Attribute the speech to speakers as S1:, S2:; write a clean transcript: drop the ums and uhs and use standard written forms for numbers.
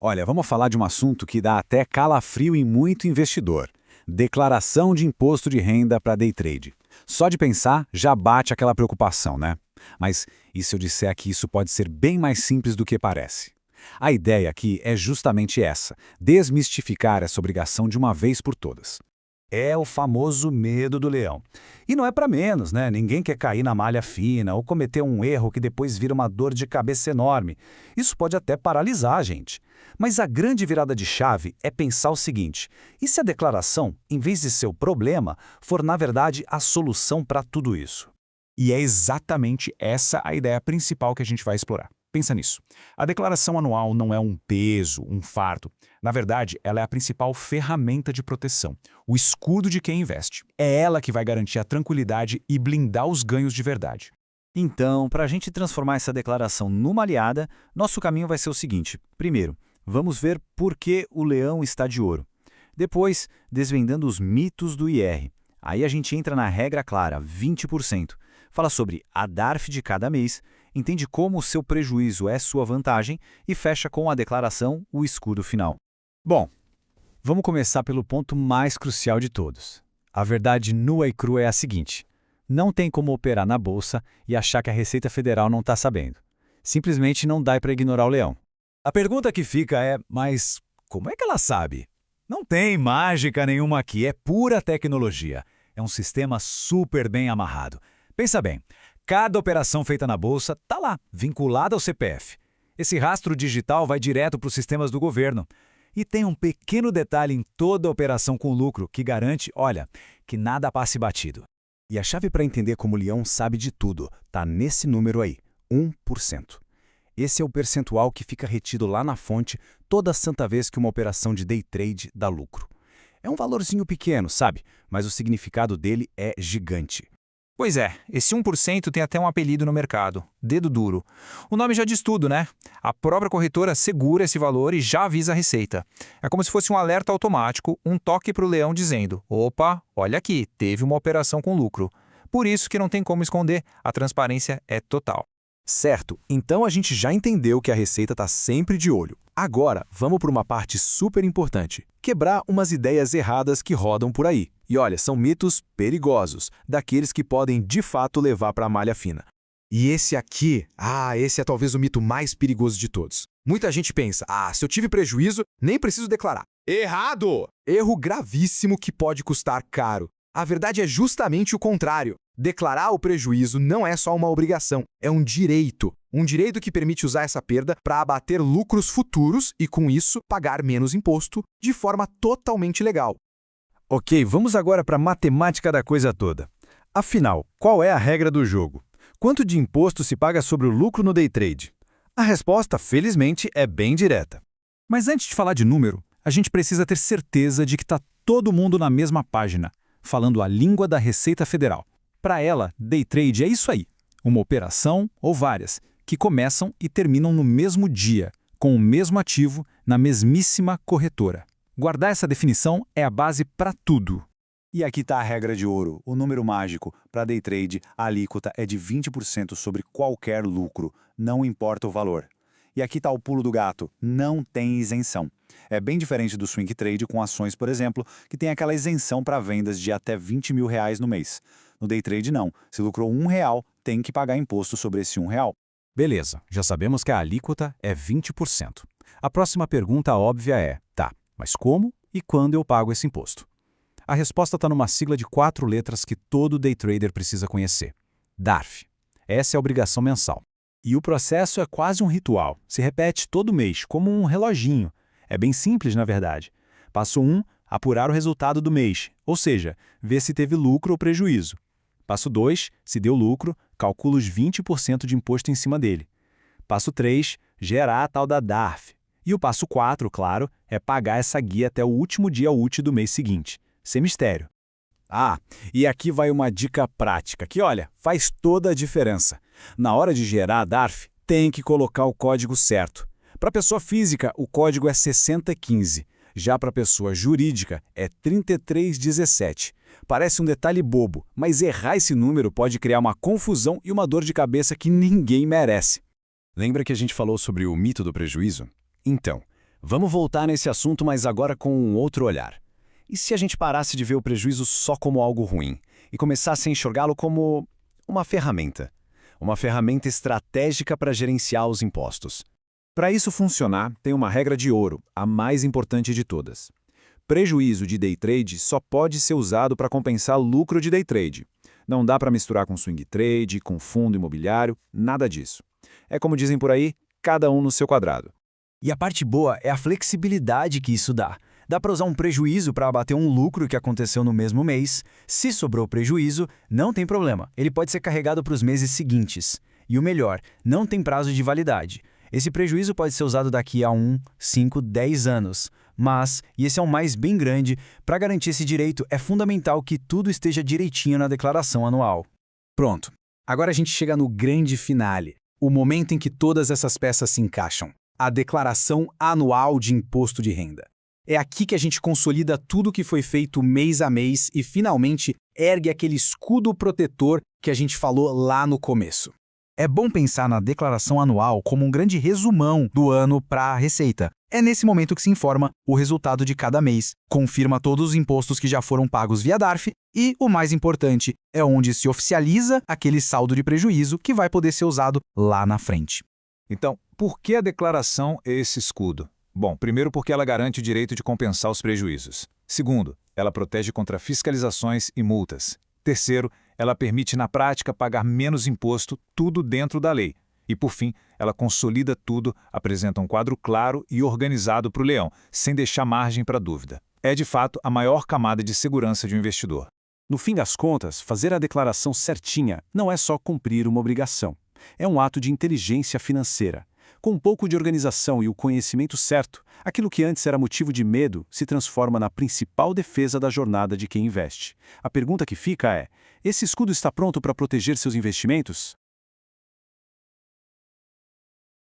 S1: Olha, vamos falar de um assunto que dá até calafrio em muito investidor. Declaração de imposto de renda para day trade. Só de pensar, já bate aquela preocupação, né? Mas e se eu disser que isso pode ser bem mais simples do que parece? A ideia aqui é justamente essa: desmistificar essa obrigação de uma vez por todas.
S2: É o famoso medo do leão. E não é para menos, né? Ninguém quer cair na malha fina ou cometer um erro que depois vira uma dor de cabeça enorme. Isso pode até paralisar a gente. Mas a grande virada de chave é pensar o seguinte: e se a declaração, em vez de ser o problema, for na verdade a solução para tudo isso?
S3: E é exatamente essa a ideia principal que a gente vai explorar. Pensa nisso. A declaração anual não é um peso, um fardo. Na verdade, ela é a principal ferramenta de proteção, o escudo de quem investe. É ela que vai garantir a tranquilidade e blindar os ganhos de verdade.
S2: Então, para a gente transformar essa declaração numa aliada, nosso caminho vai ser o seguinte. Primeiro, vamos ver por que o leão está de ouro. Depois, desvendando os mitos do IR. Aí a gente entra na regra clara, 20%. Fala sobre a DARF de cada mês, entende como o seu prejuízo é sua vantagem e fecha com a declaração, o escudo final.
S1: Bom, vamos começar pelo ponto mais crucial de todos. A verdade nua e crua é a seguinte: não tem como operar na bolsa e achar que a Receita Federal não está sabendo. Simplesmente não dá para ignorar o leão.
S4: A pergunta que fica é, mas como é que ela sabe? Não tem mágica nenhuma aqui, é pura tecnologia. É um sistema super bem amarrado. Pensa bem, cada operação feita na bolsa está lá, vinculada ao CPF. Esse rastro digital vai direto para os sistemas do governo. E tem um pequeno detalhe em toda operação com lucro que garante, olha, que nada passe batido.
S1: E a chave para entender como o leão sabe de tudo está nesse número aí, 1%. Esse é o percentual que fica retido lá na fonte toda santa vez que uma operação de day trade dá lucro. É um valorzinho pequeno, sabe? Mas o significado dele é gigante.
S5: Pois é, esse 1% tem até um apelido no mercado, dedo duro. O nome já diz tudo, né? A própria corretora segura esse valor e já avisa a Receita. É como se fosse um alerta automático, um toque para o leão dizendo: opa, olha aqui, teve uma operação com lucro. Por isso que não tem como esconder, a transparência é total.
S1: Certo, então a gente já entendeu que a Receita está sempre de olho. Agora, vamos para uma parte super importante: quebrar umas ideias erradas que rodam por aí. E olha, são mitos perigosos, daqueles que podem de fato levar para a malha fina. E esse aqui, esse é talvez o mito mais perigoso de todos. Muita gente pensa, se eu tive prejuízo, nem preciso declarar. Errado! Erro gravíssimo que pode custar caro. A verdade é justamente o contrário. Declarar o prejuízo não é só uma obrigação, é um direito. Um direito que permite usar essa perda para abater lucros futuros e, com isso, pagar menos imposto de forma totalmente legal. Ok, vamos agora para a matemática da coisa toda. Afinal, qual é a regra do jogo? Quanto de imposto se paga sobre o lucro no day trade? A resposta, felizmente, é bem direta.
S3: Mas antes de falar de número, a gente precisa ter certeza de que está todo mundo na mesma página, falando a língua da Receita Federal. Para ela, day trade é isso aí, uma operação ou várias, que começam e terminam no mesmo dia, com o mesmo ativo, na mesmíssima corretora. Guardar essa definição é a base para tudo.
S2: E aqui está a regra de ouro, o número mágico. Para day trade, a alíquota é de 20% sobre qualquer lucro, não importa o valor. E aqui está o pulo do gato, não tem isenção. É bem diferente do swing trade com ações, por exemplo, que tem aquela isenção para vendas de até R$20 mil no mês. No day trade não, se lucrou R$1, tem que pagar imposto sobre esse R$1.
S1: Beleza, já sabemos que a alíquota é 20%. A próxima pergunta óbvia é, mas como e quando eu pago esse imposto? A resposta está numa sigla de 4 letras que todo day trader precisa conhecer: DARF. Essa é a obrigação mensal. E o processo é quase um ritual, se repete todo mês, como um reloginho. É bem simples, na verdade. Passo 1, apurar o resultado do mês, ou seja, ver se teve lucro ou prejuízo. Passo 2, se deu lucro, calcula os 20% de imposto em cima dele. Passo 3, gerar a tal da DARF. E o passo 4, claro, é pagar essa guia até o último dia útil do mês seguinte. Sem mistério. E aqui vai uma dica prática, que olha, faz toda a diferença. Na hora de gerar a DARF, tem que colocar o código certo. Para pessoa física, o código é 6015. Já para pessoa jurídica, é 3317. Parece um detalhe bobo, mas errar esse número pode criar uma confusão e uma dor de cabeça que ninguém merece. Lembra que a gente falou sobre o mito do prejuízo? Então,
S6: Vamos voltar nesse assunto, mas agora com um outro olhar. E se a gente parasse de ver o prejuízo só como algo ruim e começasse a enxergá-lo como uma ferramenta? Uma ferramenta estratégica para gerenciar os impostos.
S1: Para isso funcionar, tem uma regra de ouro, a mais importante de todas. Prejuízo de day trade só pode ser usado para compensar lucro de day trade. Não dá para misturar com swing trade, com fundo imobiliário, nada disso. É como dizem por aí, cada um no seu quadrado.
S2: E a parte boa é a flexibilidade que isso dá. Dá para usar um prejuízo para abater um lucro que aconteceu no mesmo mês. Se sobrou prejuízo, não tem problema. Ele pode ser carregado para os meses seguintes. E o melhor, não tem prazo de validade. Esse prejuízo pode ser usado daqui a 1, 5, 10 anos. Mas, e esse é um mais bem grande, para garantir esse direito é fundamental que tudo esteja direitinho na declaração anual.
S3: Pronto. Agora a gente chega no grande finale, o momento em que todas essas peças se encaixam. A declaração anual de imposto de renda. É aqui que a gente consolida tudo que foi feito mês a mês e, finalmente, ergue aquele escudo protetor que a gente falou lá no começo. É bom pensar na declaração anual como um grande resumão do ano para a Receita. É nesse momento que se informa o resultado de cada mês, confirma todos os impostos que já foram pagos via DARF e, o mais importante, é onde se oficializa aquele saldo de prejuízo que vai poder ser usado lá na frente.
S4: Então, por que a declaração é esse escudo? Bom, primeiro porque ela garante o direito de compensar os prejuízos. Segundo, ela protege contra fiscalizações e multas. Terceiro, ela permite na prática pagar menos imposto, tudo dentro da lei. E por fim, ela consolida tudo, apresenta um quadro claro e organizado para o leão, sem deixar margem para dúvida. É de fato a maior camada de segurança de um investidor.
S1: No fim das contas, fazer a declaração certinha não é só cumprir uma obrigação. É um ato de inteligência financeira. Com um pouco de organização e o conhecimento certo, aquilo que antes era motivo de medo se transforma na principal defesa da jornada de quem investe. A pergunta que fica é: esse escudo está pronto para proteger seus investimentos?